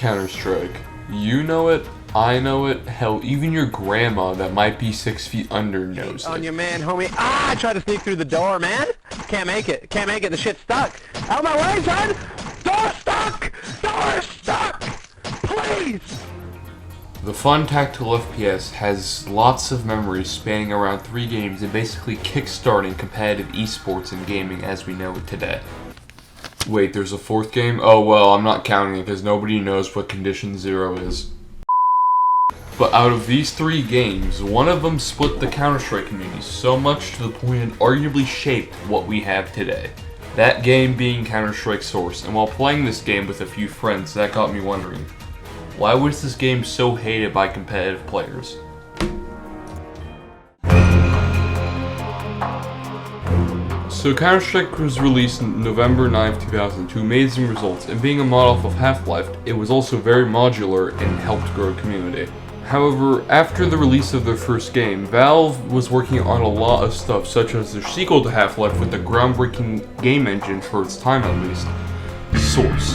Counter-Strike. You know it, I know it, hell, even your grandma that might be 6 feet under knows On it. your man, homie. I tried to sneak through the door, man. Can't make it. Can't make it. The shit's stuck. Out of my way, son! Door stuck! Door stuck! Please! The fun tactical FPS has lots of memories spanning around 3 games and basically kickstarting competitive esports and gaming as we know it today. Wait, there's a 4th game? Oh well, I'm not counting it because nobody knows what Condition Zero is. But out of these 3 games, one of them split the Counter-Strike community so much to the point it arguably shaped what we have today. That game being Counter-Strike Source, and while playing this game with a few friends, that got me wondering, why was this game so hated by competitive players? So Counter-Strike was released on November 9, 2000 to amazing results, and being a mod-off of Half-Life, it was also very modular and helped grow the community. However, after the release of their first game, Valve was working on a lot of stuff, such as their sequel to Half-Life with a groundbreaking game engine for its time at least, Source.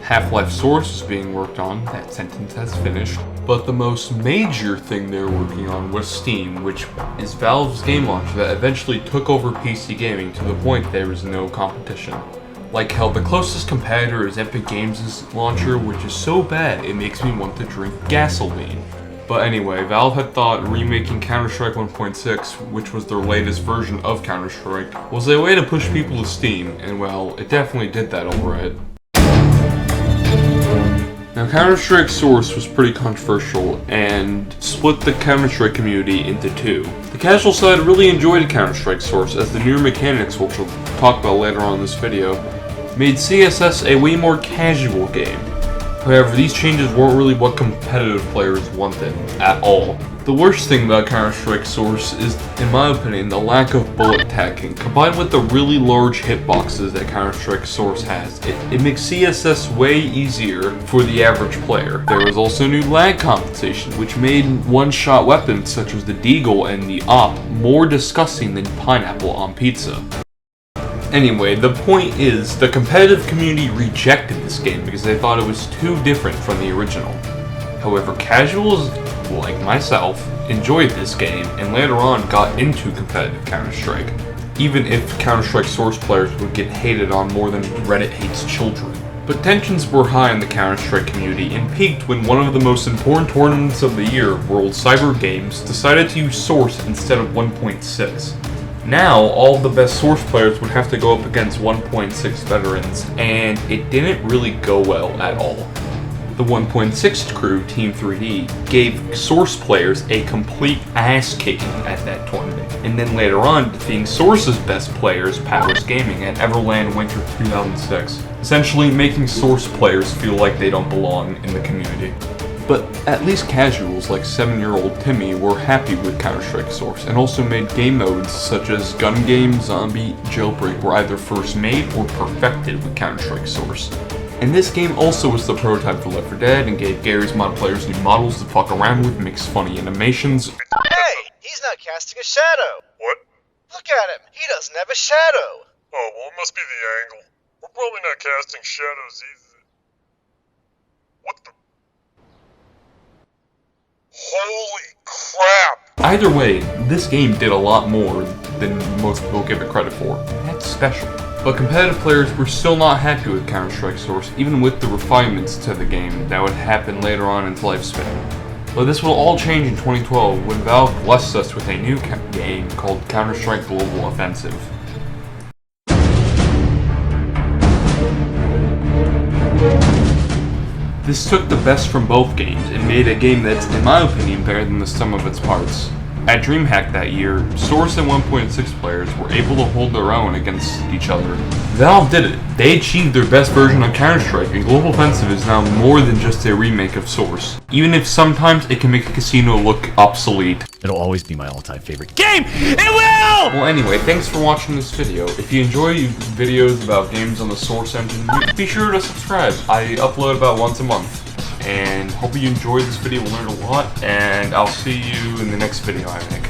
Half-Life Source is being worked on, that sentence has finished, but the most major thing they're working on was Steam, which is Valve's game launcher that eventually took over PC gaming to the point there was no competition. Like how the closest competitor is Epic Games' launcher, which is so bad it makes me want to drink gasoline. But anyway, Valve had thought remaking Counter-Strike 1.6, which was their latest version of Counter-Strike, was a way to push people to Steam, and well, it definitely did that alright. Now, Counter-Strike Source was pretty controversial and split the Counter-Strike community into 2. The casual side really enjoyed Counter-Strike Source as the newer mechanics, which we'll talk about later on in this video, made CSS a way more casual game. However, these changes weren't really what competitive players wanted at all. The worst thing about Counter-Strike Source is, in my opinion, the lack of bullet tagging. Combined with the really large hitboxes that Counter-Strike Source has, it makes CSS way easier for the average player. There was also new lag compensation, which made one-shot weapons such as the Deagle and the Op more disgusting than pineapple on pizza. Anyway, the point is, the competitive community rejected this game because they thought it was too different from the original. However, casuals like myself enjoyed this game and later on got into competitive Counter-Strike, even if Counter-Strike Source players would get hated on more than Reddit hates children. But tensions were high in the Counter-Strike community and peaked when one of the most important tournaments of the year, World Cyber Games, decided to use Source instead of 1.6. Now, all the best Source players would have to go up against 1.6 veterans, and it didn't really go well at all. The 1.6 crew, Team 3D, gave Source players a complete ass-kicking at that tournament, and then later on defeating Source's best players, Powers Gaming, at Everland Winter 2006, essentially making Source players feel like they don't belong in the community. But at least casuals like 7-year-old Timmy were happy with Counter-Strike Source, and also made game modes such as Gun Game, Zombie, Jailbreak were either first made or perfected with Counter-Strike Source. And this game also was the prototype for Left 4 Dead and gave Garry's Mod players new models to fuck around with, mix funny animations. Hey, he's not casting a shadow. What? Look at him, he doesn't have a shadow. Oh, well, it must be the angle. We're probably not casting shadows either. What the? Holy crap! Either way, this game did a lot more than most people give it credit for. That's special. But competitive players were still not happy with Counter-Strike Source, even with the refinements to the game that would happen later on in its lifespan. But this will all change in 2012 when Valve blessed us with a new game called Counter-Strike Global Offensive. This took the best from both games and made a game that's, in my opinion, better than the sum of its parts. At DreamHack that year, Source and 1.6 players were able to hold their own against each other. Valve did it. They achieved their best version of Counter-Strike, and Global Offensive is now more than just a remake of Source. Even if sometimes it can make a casino look obsolete. It'll always be my all-time favorite game! It will! Well anyway, thanks for watching this video. If you enjoy videos about games on the Source engine, be sure to subscribe. I upload about once a month. And hope you enjoyed this video and learned a lot, and I'll see you in the next video I make.